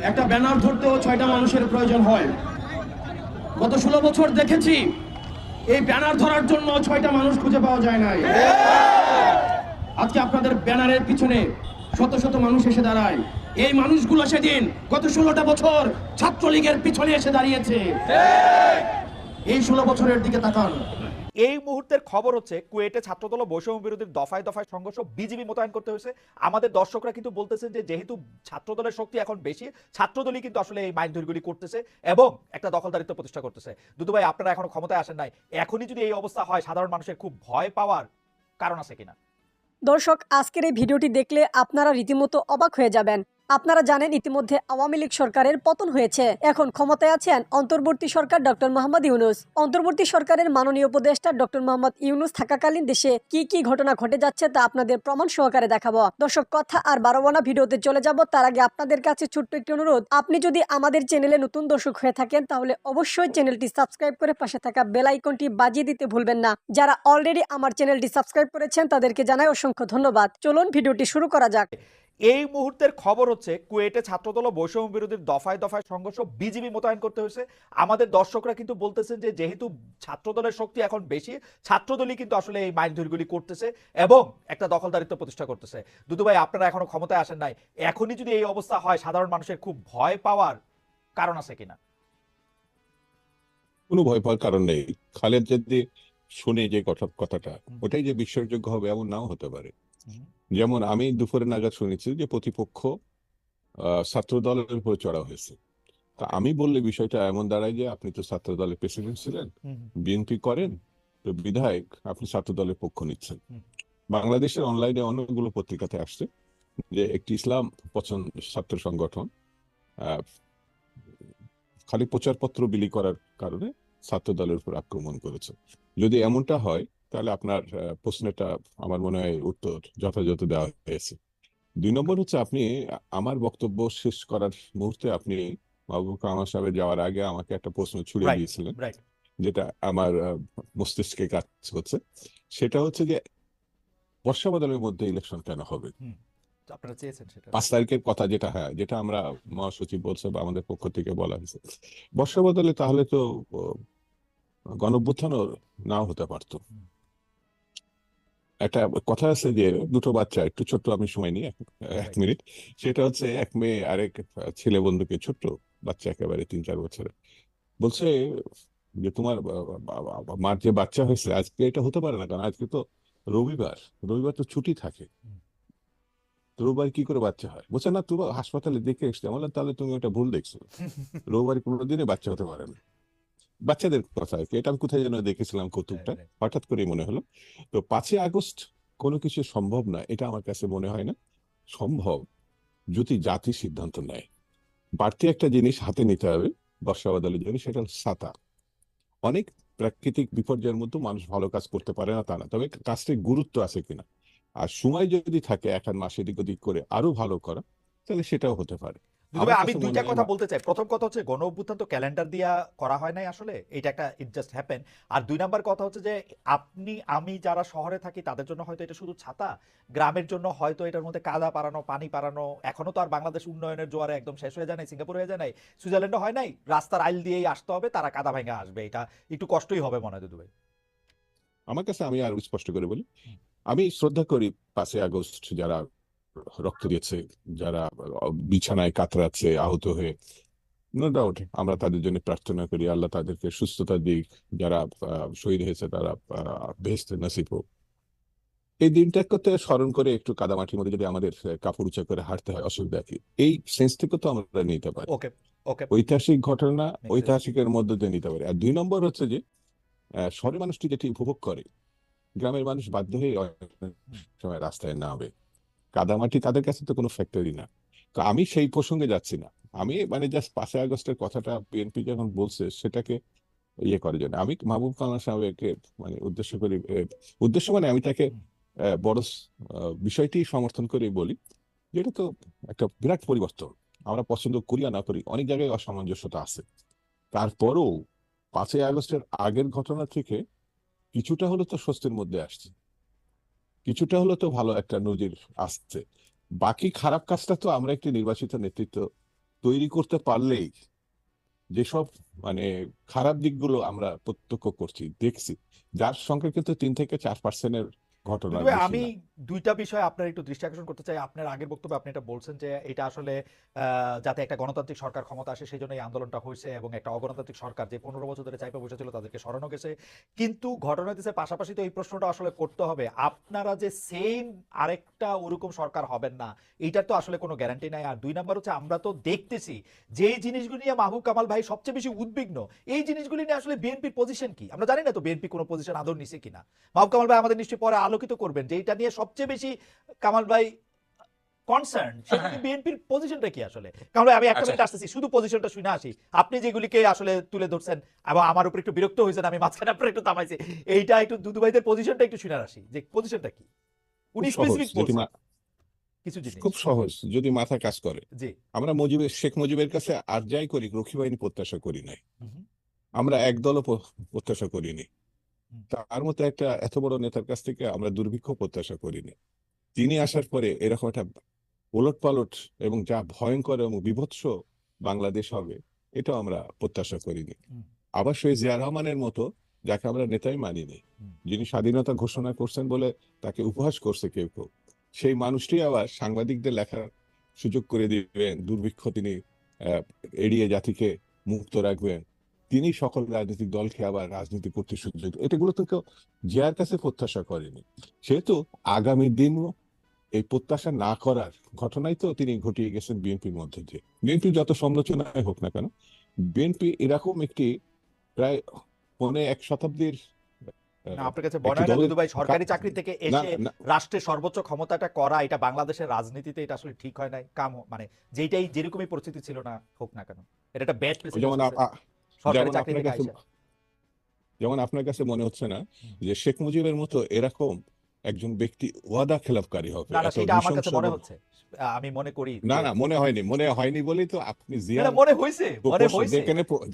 একটা ব্যানার ধরতেও 6টা মানুষের প্রয়োজন হয়। গত 16 বছর দেখেছি এই ব্যানার ধরার জন্য 6টা মানুষ খুঁজে পাওয়া যায় নাই। আজকে আপনাদের ব্যানারের পিছনে শত শত মানুষ এসে দাঁড়ায়। এই মানুষগুলো সেদিন গত 16টা বছর ছাত্রলীগের পিছনে এসে দাঁড়িয়েছে। এই 16 বছরের দিকে তাকান। এই মুহূর্তের খবর হচ্ছে কুয়েটে ছাত্রদল ও বৈষম্য বিরোধীর দফায় দফায় সংঘর্ষ, বিজিবি মোতায়েন করতে হয়েছে। আমাদের দর্শকরা কিন্তু বলতেছেন যে যেহেতু ছাত্রদলের শক্তি এখন বেশি, ছাত্রদলই কিন্তু আসলে এই মাইনদুরিগুলি করতেছে এবং একটা দখলদারিত্ব প্রতিষ্ঠা করতেছে। দুদু ভাই, আপনারা এখনো ক্ষমতায় আসেন নাই, এখনই যদি এই অবস্থা হয় সাধারণ মানুষের খুব ভয় পাওয়ার কারণ আছে কিনা? দর্শক, আজকের এই ভিডিওটি দেখলে আপনারা রীতিমতো অবাক হয়ে যাবেন। আপনারা জানেন ইতিমধ্যে আওয়ামী লীগ সরকারের পতন হয়েছে। এখন ক্ষমতায় আছেন অন্তর্বর্তী সরকার ডক্টর মোহাম্মদ ইউনূস। অন্তর্বর্তী সরকারের মাননীয় উপদেষ্টা ডক্টর মোহাম্মদ ইউনূস থাকাকালীন দেশে কি কি ঘটনা ঘটে যাচ্ছে তা আপনাদের প্রমাণ সহকারে দেখাবো। দর্শক, কথা আর বাড়াবো না, ভিডিওতে চলে যাব। তার আগে আপনাদের কাছে ছোট্ট একটি অনুরোধ, আপনি যদি আমাদের চ্যানেলে নতুন দর্শক হয়ে থাকেন তাহলে অবশ্যই চ্যানেলটি সাবস্ক্রাইব করে পাশে থাকা বেল আইকনটি বাজিয়ে দিতে ভুলবেন না। যারা অলরেডি আমার চ্যানেলটি সাবস্ক্রাইব করেছেন তাদেরকে জানাই অসংখ্য ধন্যবাদ। চলুন ভিডিওটি শুরু করা যাক। এই মুহূর্তের খবর হচ্ছে কুয়েটে ছাত্রদল ও বৈষম্য বিরোধীর দফায় দফায় সংঘর্ষ, বিজিবি মোতায়েন করতে হয়েছে। আমাদের দর্শকরা কিন্তু বলতেছেন যে যেহেতু ছাত্রদলের শক্তি এখন বেশি, ছাত্রদলই কিন্তু আসলে এই মাইনদুরিগুলি করতেছে এবং একটা দখলদারিত্ব প্রতিষ্ঠা করতেছে। দুদু ভাই, আপনারা এখনো ক্ষমতায় আসেন নাই, এখনই যদি এই অবস্থা হয় সাধারণ মানুষের খুব ভয় পাওয়ার কারণ আছে কিনা? কোনো ভয় পাওয়ার কারণ নেই। খালেদ যদি শুনে যে কথাটা ওটাই যে বিশ্বাসযোগ্য হবে এমন নাও হতে পারে। যেমন আমি দুপুরে নাগাদ শুনেছি যে প্রতিপক্ষ ছাত্র দলের উপর চড়া হয়েছে। তা আমি বললে বিষয়টা এমন দাঁড়ায় যে আপনি তো ছাত্র দলের প্রেসিডেন্ট ছিলেন, বিএনপি করেন, তো বিধায়ক আপনি ছাত্র দলের পক্ষ নিচ্ছেন। বাংলাদেশের অনলাইনে অনেকগুলো পত্রিকাতে আসছে যে একটি ইসলাম পছন্দ ছাত্র সংগঠন খালি প্রচারপত্র বিলি করার কারণে ছাত্র দলের উপর আক্রমণ করেছে। যদি এমনটা হয় তাহলে আপনার প্রশ্নটা আমার মনে হয় উত্তর যথাযথ দেওয়া হয়েছে। 2 নম্বর হচ্ছে, আপনি আমার বক্তব্য শেষ করার মুহূর্তে আপনি মাহবুব কামাল সাহেবের যাওয়ার আগে আমাকে একটা প্রশ্ন ছুড়ে দিয়েছিলেন, যেটা আমার মস্তিষ্কে কাজ করছে। সেটা হচ্ছে যে বর্ষাবদলের মধ্যে ইলেকশন কেন হবে? আপনারা চেয়েছেন সেটা 5 তারিখের কথা, যেটা আমরা মহাসচিব বলছে বা আমাদের পক্ষ থেকে বলা হয়েছে। বর্ষাবদলে তাহলে তো গণঅভ্যুত্থানও নাও হতে পারতো। একটা কথা আছে যে দুটো বাচ্চা, একটু ছোট্ট, আমি সময় নিই 1 মিনিট। সেটা হচ্ছে এক মেয়ে আরেক ছেলে বন্ধুকে, ছোট্ট বাচ্চা একেবারে 3-4 বছরের, বলছে যে তোমার মার যে বাচ্চা হয়েছে আজকে এটা হতে পারে না, কারণ আজকে তো রবিবার, রবিবার তো ছুটি থাকে, রোববার কি করে বাচ্চা হয়? বলছে না, তুমি হাসপাতালে দেখে এসছে। বললাম তাহলে তুমি ওটা ভুল দেখছো, রোববার কোনোদিনই বাচ্চা হতে পারে না। বাচ্চাদের কথা আর কি, এটা আমি কোথায় যেন দেখেছিলাম কৌতুকটা, হঠাৎ করে মনে হলো। তো 5ই আগস্ট কোনো কিছু সম্ভব না, এটা আমার কাছে মনে হয় না সম্ভব যদি জাতি সিদ্ধান্ত নেয়। বাড়তি একটা জিনিস হাতে নিতে হবে বর্ষাবাদলের জন্য, সেটা হল ছাতা। অনেক প্রাকৃতিক বিপর্যয়ের মধ্যে মানুষ ভালো কাজ করতে পারে না তা না, তবে কাজটির গুরুত্ব আছে কিনা আর সময় যদি থাকে 1 মাস এদিক ওদিক করে আরো ভালো করা, তাহলে সেটাও হতে পারে। আমি দুইটা কথা বলতে চাই। প্রথম কথা হচ্ছে গণ অভ্যুত্থান তো ক্যালেন্ডার দিয়া করা হয় নাই আসলে, এটা একটা ইট জাস্ট হ্যাপেন। আর 2 নাম্বার কথা হচ্ছে যে আপনি আমি যারা শহরে থাকি তাদের জন্য হয়তো এটা শুধু ছাতা, গ্রামের জন্য হয়তো এটার মধ্যে কাদা পারানো, পানি পারানো। এখনো তো আর বাংলাদেশ উন্নয়নের জোয়ারে একদম শেষ হয়ে যায় নাই, সিঙ্গাপুর হয়ে যায় নাই, সুইজারল্যান্ডও হয় নাই। রাস্তার আইল দিয়েই আসতে হবে, তারা কাদা ভাঙা আসবে, এটা একটু কষ্টই হবে মনে হয় দুদু ভাই। আমার কাছে, আমি আরো স্পষ্ট করে বলি, আমি শ্রদ্ধা করি 5ই আগস্ট যারা রক্ত দিয়েছে, যারা বিছানায় কাতরাচ্ছে আহত হয়ে, নো ডাউট আমরা তাদের জন্য প্রার্থনা করি, আল্লাহ তাদেরকে সুস্থতা দিক। যারা শহীদ হয়েছে তারা বেহেশতে নসিব হোক। এই দিনটা করতে স্মরণ করে একটু কাদামাটির মধ্যে যদি আমাদের কাপড় উঁচা করে হাঁটতে হয়, অসুবিধা কি? এই সেন্স থেকে তো আমরা নিতে পারি। ঐতিহাসিক ঘটনা ঐতিহাসিকের মধ্যে দিয়ে নিতে পারি। আর 2 নম্বর হচ্ছে যে শহরের মানুষটি যেটি উপভোগ করে, গ্রামের মানুষ বাধ্য হয়ে সময় রাস্তায় নামবে। কাদামাটি তাদের কাছে তো কোনো ফ্যাক্টরি না। তো আমি সেই প্রসঙ্গে যাচ্ছি না, আমি মানে জাস্ট 5ই আগস্টের কথাটা বিএনপি যখন বলছে সেটাকে ইয়ে করার জন্য আমি মাহবুব কালাম সাহেবকে মানে উদ্দেশ্য করি, উদ্দেশ্য মানে আমি তাকে বড় বিষয়টি সমর্থন করে বলি যে এটা তো একটা বিরাট পরিবর্তন। আমরা পছন্দ করি আর না করি, অনেক জায়গায় অসামঞ্জস্যতা আছে। তারপরও 5ই আগস্টের আগের ঘটনা থেকে কিছুটা হলো তো স্বস্তির মধ্যে আসছে, কিছুটা হলো তো ভালো একটা নজির আসছে। বাকি খারাপ কাজটা তো আমরা একটি নির্বাচিত নেতৃত্ব তৈরি করতে পারলেই যেসব মানে খারাপ দিকগুলো আমরা প্রত্যক্ষ করছি, দেখছি, যার সঙ্গে কিন্তু 3 থেকে 4% ঘটনা তবে বেশি আমি না। দুইটা বিষয় আপনার একটু দৃষ্টি আকর্ষণ করতে চাই। আপনার আগের বক্তব্যে আপনি এটা বলছেন যে এটা আসলে যাতে একটা গণতান্ত্রিক সরকার ক্ষমতা আসে সেই জন্য এই আন্দোলনটা হয়েছে এবং একটা অগণতান্ত্রিক সরকার যে 15 বছর ধরে চাইপা বসেছিল তাদেরকে সরানো গেছে। কিন্তু ঘটনা হইতেছে পাশাপাশি তো এই প্রশ্নটা আসলে করতে হবে, আপনারা যে সেম আরেকটা ওরকম সরকার হবেন না এইটার তো আসলে কোনো গ্যারান্টি নাই। আর 2 নাম্বার হচ্ছে আমরা তো দেখতেছি যেই জিনিসগুলো নিয়ে মাহবুব কামাল ভাই সবচেয়ে বেশি উদ্বিগ্ন, এই জিনিসগুলি নিয়ে আসলে বিএনপির পজিশন কি আমরা জানি না। তো বিএনপি কোনো পজিশন আদৌ নিছে কিনা মাহবুব কামাল ভাই আমাদের নিশ্চয়ই পরে আলোকিত করবেন যে এটা নিয়ে সবচেয়ে বেশি কামাল ভাই কনসার্ন সেটা বিএনপির পজিশনটা কি আসলে। কারণ আমি একটা মিনিট আসতেছি, শুধু পজিশনটা শুনে আসি। আপনি যেগুলিকে আসলে তুলে ধরছেন এবং আমার উপর একটু বিরক্ত হয়েছেন, আমি মাঝখানে আপনার একটু থামাইছি, এইটা একটু দুদু ভাইদের পজিশনটা একটু শুনে আসি যে পজিশনটা কি উনি খুব সহজ, স্পেসিফিক যদি বলছেন কিছু জিনিস। খুব সহজ, যদি মাথা কাজ করে। জি আমরা শেখ মুজিবের কাছে আর যাই করি রক্ষী বাহিনী প্রত্যাশা করি নাই, হুম, আমরা একদলও প্রত্যাশা করিনি। হুম। তার মতো একটা এত বড় নেতার কাছ থেকে আমরা দুর্ভিক্ষ প্রত্যাশা করিনি। তিনি আসার পরে এরকম একটা ওলটপালট এবং যা ভয়ঙ্কর এবং বিভৎস বাংলাদেশ হবে এটাও আমরা প্রত্যাশা করিনি। হুম। আবার সেই জিয়া রহমানের মতো, যাকে আমরা নেতাই মানিনি, হুম। যিনি স্বাধীনতা ঘোষণা করছেন বলে তাকে উপহাস করছে কেউ কেউ, সেই মানুষটি আবার সাংবাদিকদের লেখার সুযোগ করে দিবেন, দুর্ভিক্ষ তিনি এড়িয়ে জাতিকে মুক্ত রাখবেন, তিনি সকল রাজনৈতিক দলকে আবার রাজনীতি করতে সুযোগ, এটাগুলো তো কেউ জিয়ার কাছে প্রত্যাশা করেনি। সেহেতু আগামী দিন এই প্রত্যাশা না করার ঘটনাই তো তিনি ঘটিয়ে গেছেন বিএনপির মধ্যে দিয়ে। বিএনপি যত সমালোচনায় হোক না কেন, বিএনপি এরকম একটি প্রায় 1 শতাব্দীর না আপনার কাছে মনে হয় না দুদু ভাই সরকারি চাকরি থেকে না, এসে না, রাষ্ট্রের সর্বোচ্চ ক্ষমতাটা করা এটা বাংলাদেশের রাজনীতিতে এটা আসলে ঠিক হয় নাই কাম, মানে যেটাই যেরকমই পরিস্থিতি ছিল না হোক না কেন এটা একটা ব্যাড যেমন সরকারি যেমন চাকরি আপনার থেকে কাছে আইসা। যেমন আপনার কাছে মনে হচ্ছে না যে শেখ মুজিবের মতো এরকম একজন ব্যক্তি ওয়াদা খেলাপকারী হবে, না না এত সেটা আমার কাছে নৃশংস মনে হচ্ছে, আমি মনে করি না না, মনে হয়নি বলেই তো আপনি না, জিয়া মনে হয়েছে মনে হয়েছে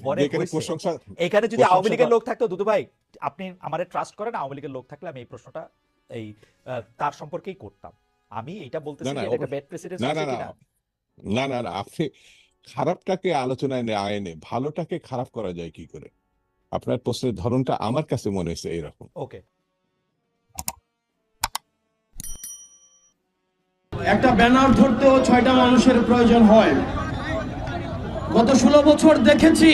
মনে যেখানে হয়েছে। প্রশংসা এখানে যদি আওয়ামী লীগের লোক থাকতো দুদু ভাই আপনি আমারে ট্রাস্ট করেন, আওয়ামী লীগের লোক থাকলে আমি এই প্রশ্নটা এই তার সম্পর্কেই করতাম। আমি এটা বলতেছি না, না, যে এটা একটা ব্যাড প্রেসিডেন্ট না, আছে না, না, কিনা। না, না, না, আপনি খারাপটাকে আলোচনায় আয়নে ভালোটাকে খারাপ করা যায় কি করে? আপনার প্রশ্নের ধরনটা আমার কাছে মনে হয়েছে এরকম। ওকে একটা ব্যানার ধরতেও 6টা মানুষের প্রয়োজন হয়। গত 16 বছর দেখেছি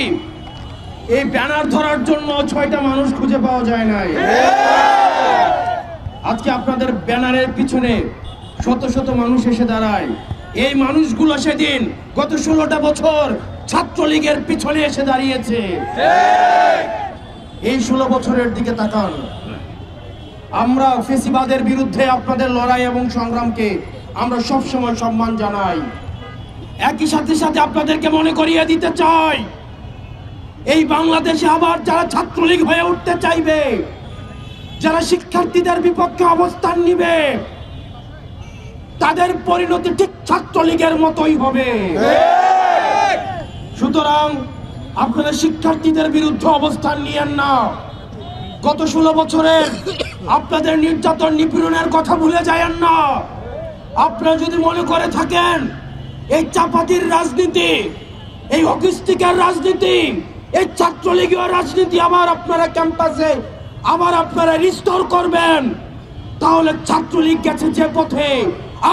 এই ব্যানার ধরার জন্য 6টা মানুষ খুঁজে পাওয়া যায় নাই। আজকে আপনাদের ব্যানারের পিছনে শত শত মানুষ এসে দাঁড়ায়। এই মানুষগুলো সেদিন গত 16টা বছর ছাত্রলীগের পিছনে এসে দাঁড়িয়েছে। এই 16 বছরের দিকে তাকান। আমরা ফেসিবাদের বিরুদ্ধে আপনাদের লড়াই এবং সংগ্রামকে আমরা সবসময় সম্মান জানাই। একই সাথে সাথে আপনাদেরকে মনে করিয়ে দিতে চাই, এই বাংলাদেশে আবার যারা ছাত্রলীগ হয়ে উঠতে চাইবে, যারা শিক্ষার্থীদের বিপক্ষে অবস্থান নিবে, তাদের পরিণতি ঠিক ছাত্রলীগের মতোই হবে। সুতরাং আপনারা শিক্ষার্থীদের বিরুদ্ধে অবস্থান নিয়েন না। গত 16 বছরের আপনাদের নির্যাতন নিপীড়নের কথা ভুলে যায়েন না। আপনারা যদি মনে করে থাকেন এই চাপাতির রাজনীতি, এই হকিস্টিকের রাজনীতি, এই ছাত্রলীগীয় রাজনীতি আবার আপনারা ক্যাম্পাসে আবার আপনারা রিস্টোর করবেন, তাহলে ছাত্রলীগ গেছে যে পথে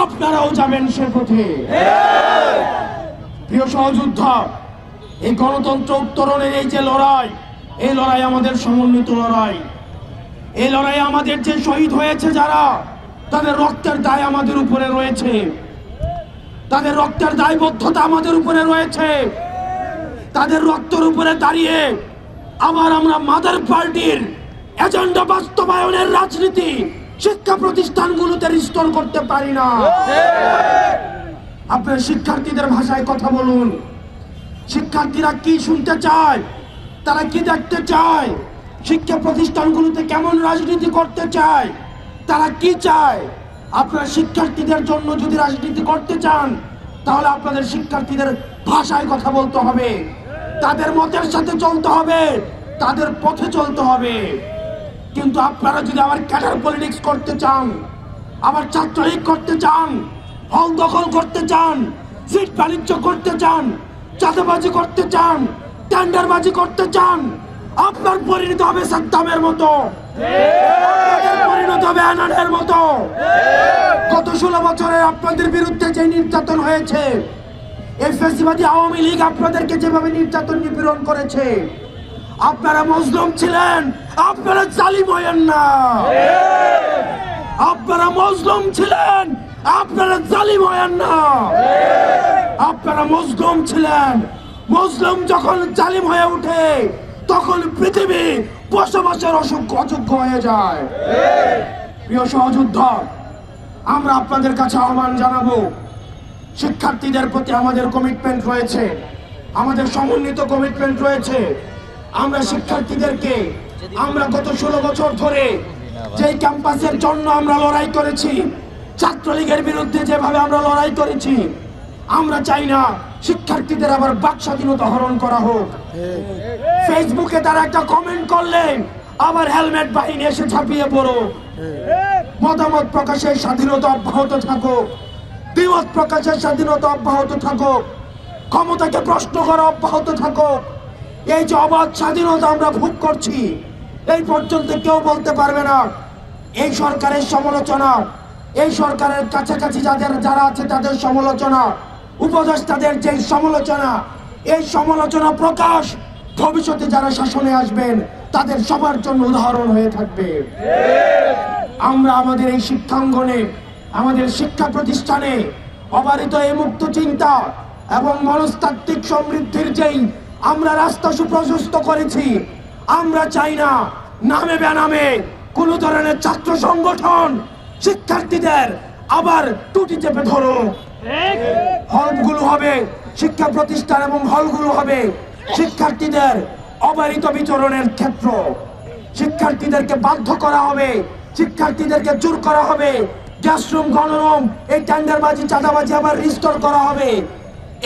আপনারাও যাবেন সে পথে। প্রিয় সহযোদ্ধা, এই গণতন্ত্র উত্তরণের এই যে লড়াই, এই লড়াই আমাদের সমন্বিত লড়াই। এই লড়াই আমাদের যে শহীদ হয়েছে যারা, তাদের রক্তের দায় আমাদের উপরে রয়েছে, তাদের রক্তের দায়বদ্ধতা আমাদের উপরে রয়েছে। তাদের রক্তের উপরে দাঁড়িয়ে আবার আমরা মাদার পার্টির এজেন্ডা বাস্তবায়নের রাজনীতি শিক্ষা প্রতিষ্ঠানগুলোতে রিস্টোর করতে পারি না। আপনার শিক্ষার্থীদের ভাষায় কথা বলুন। শিক্ষার্থীরা কি শুনতে চায়, তারা কি দেখতে চায়, শিক্ষা প্রতিষ্ঠানগুলোতে কেমন রাজনীতি করতে চায়, তারা কি চায়। আপনারা শিক্ষার্থীদের জন্য যদি রাজনীতি করতে চান, তাহলে আপনাদের শিক্ষার্থীদের ভাষায় কথা বলতে হবে, তাদের মতের সাথে চলতে হবে, তাদের পথে চলতে হবে। কিন্তু আপনারা যদি আবার ক্যাডার পলিটিক্স করতে চান, আবার ছাত্রলীগ করতে চান, হল দখল করতে চান, সিট বাণিজ্য করতে চান, চাঁদাবাজি করতে চান, টেন্ডারবাজি করতে চান, আপনার পরিণত হবে সাদ্দামের মতো, পরিণত হবে আনানের মতো। গত 16 বছরে আপনাদের বিরুদ্ধে যে নির্যাতন হয়েছে, এই ফ্যাসিবাদী আওয়ামী লীগ আপনাদেরকে যেভাবে নির্যাতন নিপীড়ন করেছে, আপনারা মজলুম ছিলেন, আপনারা জালিম হয়েন না। আপনারা মজলুম ছিলেন, আপনারা জালিম হয়েন না। আপনারা মজলুম ছিলেন, মজলুম যখন জালিম হয়ে ওঠে তখন পৃথিবী বসবাসের অযোগ্য হয়ে যায়। প্রিয় সহযোদ্ধা, আমরা আপনাদের কাছে আহ্বান জানাবো, শিক্ষার্থীদের প্রতি আমাদের কমিটমেন্ট রয়েছে, আমাদের সমন্বিত কমিটমেন্ট রয়েছে। আমরা শিক্ষার্থীদেরকে, আমরা গত 16 বছর ধরে যেই ক্যাম্পাসের জন্য আমরা লড়াই করেছি, ছাত্রলীগের বিরুদ্ধে যেভাবে আমরা লড়াই করেছি, আমরা চাই না শিক্ষার্থীদের আবার বাক স্বাধীনতা হরণ করা হোক। ফেসবুকে তারা একটা কমেন্ট করলে আবার হেলমেট বাহিনী এসে ঝাঁপিয়ে পড়ো। মতামত প্রকাশের স্বাধীনতা অব্যাহত থাকুক, দ্বিমত প্রকাশের স্বাধীনতা অব্যাহত থাকুক, ক্ষমতাকে প্রশ্ন করা অব্যাহত থাকুক। এই যে অবাধ স্বাধীনতা আমরা ভোগ করছি, এই পর্যন্ত কেউ বলতে পারবে না এই সরকারের সমালোচনা, এই সরকারের কাছাকাছি যারা আছে তাদের সমালোচনা, উপদেষ্টাদের যে সমালোচনা, এই সমালোচনা প্রকাশ ভবিষ্যতে যারা শাসনে আসবেন তাদের সবার জন্য উদাহরণ হয়ে থাকবে। আমরা আমাদের এই শিক্ষাঙ্গনে, আমাদের শিক্ষা প্রতিষ্ঠানে অবারিত এই মুক্ত চিন্তা এবং মনস্তাত্ত্বিক সমৃদ্ধির যেই আমরা রাস্তা সুপ্রশস্ত করেছি, আমরা চাই না নামে বেনামে কোন ধরনের ছাত্র সংগঠন শিক্ষার্থীদের আবার টুটি চেপে ধরো। হলগুলো হবে শিক্ষা প্রতিষ্ঠান এবং হলগুলো হবে শিক্ষার্থীদের অবারিত বিচরণের ক্ষেত্র। শিক্ষার্থীদেরকে বাধ্য করা হবে, শিক্ষার্থীদেরকে জোর করা হবে, ক্লাসরুম গণরুম এই টেন্ডারবাজি চাঁদাবাজি আবার রিস্টোর করা হবে।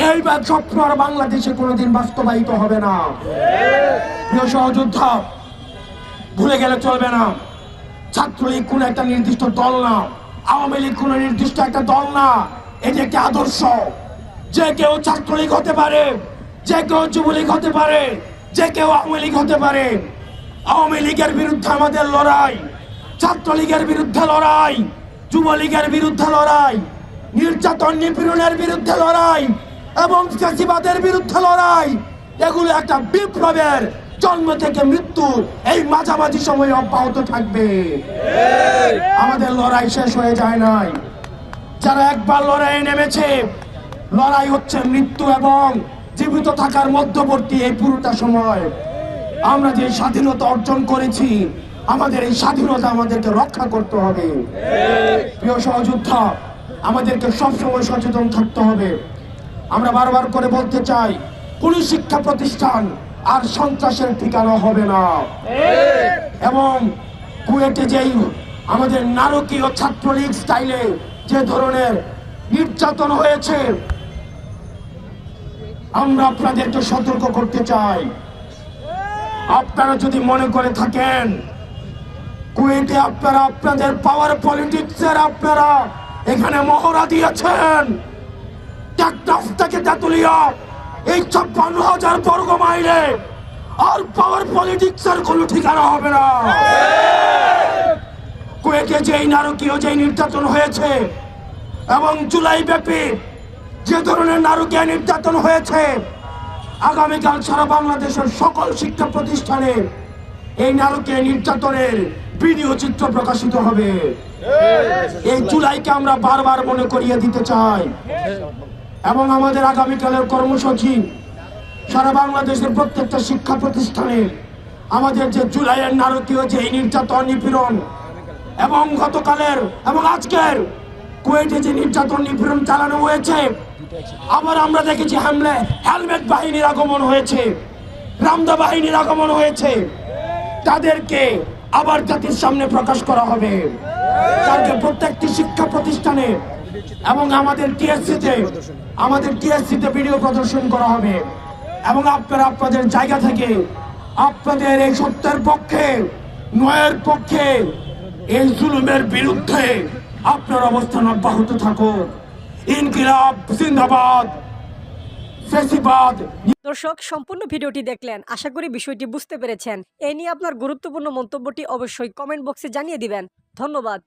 এই স্বপ্ন আর বাংলাদেশে কোনোদিন বাস্তবায়িত হবে না। প্রিয় সহযোদ্ধা, ভুলে গেলে চলবে না, ছাত্রলীগ কোন একটা নির্দিষ্ট দল না, আওয়ামী লীগ কোন নির্দিষ্ট একটা দল না, এটি একটি আদর্শ। যে কেউ ছাত্রলীগ হতে পারে, যে কেউ যুবলীগ হতে পারে, যে কেউ আওয়ামী লীগ হতে পারে। আওয়ামী লীগের বিরুদ্ধে আমাদের লড়াই, ছাত্রলীগের বিরুদ্ধে লড়াই, যুবলীগের বিরুদ্ধে লড়াই, নির্যাতন নিপীড়নের বিরুদ্ধে লড়াই এবং ফ্যাসিবাদের বিরুদ্ধে লড়াই, এগুলো একটা বিপ্লবের জন্ম থেকে মৃত্যু এই মাঝামাঝি সময়ে অব্যাহত থাকবে। আমাদের লড়াই শেষ হয়ে যায় নাই। যারা একবার লড়াইয়ে নেমেছে, লড়াই হচ্ছে মৃত্যু এবং জীবিত থাকার মধ্যবর্তী এই পুরোটা সময়। আমরা যে স্বাধীনতা অর্জন করেছি, আমাদের এই স্বাধীনতা আমাদেরকে রক্ষা করতে হবে। প্রিয় সহযোদ্ধা, আমাদেরকে সবসময় সচেতন থাকতে হবে। আমরা বারবার করে বলতে চাই, কোন শিক্ষা প্রতিষ্ঠান আর সন্ত্রাসের ঠিকানা হবে না। এবং কুয়েটে যেই আমাদের নারকীয় ছাত্রলীগ স্টাইলে যে ধরনের নির্যাতন হয়েছে, আমরা আপনাদেরকে সতর্ক করতে চাই। আপনারা যদি মনে করে থাকেন কুয়েটে আপনারা আপনাদের পাওয়ার পলিটিক্সের আপনারা এখানে মহড়া দিয়েছেন, টেকনাফ থেকে তেতুলিয়া এই 56,000 বর্গ মাইলে আর পাওয়ার পলিটিক্সের কোনো ঠিকানা হবে না। কুয়েটে যেই নারকীয় যেই নির্যাতন হয়েছে এবং জুলাই ব্যাপী যে ধরনের নারকীয় নির্যাতন হয়েছে, আগামীকাল সারা বাংলাদেশের সকল শিক্ষা প্রতিষ্ঠানে এই নারকীয় নির্যাতনের ভিডিও চিত্র প্রকাশিত হবে। এই জুলাইকে আমরা বারবার মনে করিয়ে দিতে চাই এবং আমাদের আগামীকালের কর্মসূচি সারা বাংলাদেশের প্রত্যেকটা শিক্ষা প্রতিষ্ঠানে আমাদের যে জুলাইয়ের নারকীয় যে নির্যাতন নিপীড়ন এবং গতকালের এবং আজকের কুয়েটে যে নির্যাতন নিপীড়ন চালানো হয়েছে, আবার আমরা দেখেছি হেলমেট বাহিনীর আগমন হয়েছে, রামদা বাহিনীর আগমন হয়েছে, তাদেরকে আবার জাতির সামনে প্রকাশ করা হবে। কালকে প্রত্যেকটি শিক্ষা প্রতিষ্ঠানে এবং আমাদের টিএসসিতে ভিডিও প্রদর্শন করা হবে এবং আপনারা আপনাদের জায়গা থেকে আপনাদের এই সত্যের পক্ষে, ন্যায়ের পক্ষে, এই জুলুমের বিরুদ্ধে আপনার অবস্থান অব্যাহত থাকুক। ইনকিলাব জিন্দাবাদ, ফ্যাসিবাদ। দর্শক, সম্পূর্ণ ভিডিওটি দেখলেন, আশা করি বিষয়টি বুঝতে পেরেছেন। এই নিয়ে আপনার গুরুত্বপূর্ণ মন্তব্যটি অবশ্যই কমেন্ট বক্সে জানিয়ে দিবেন। ধন্যবাদ।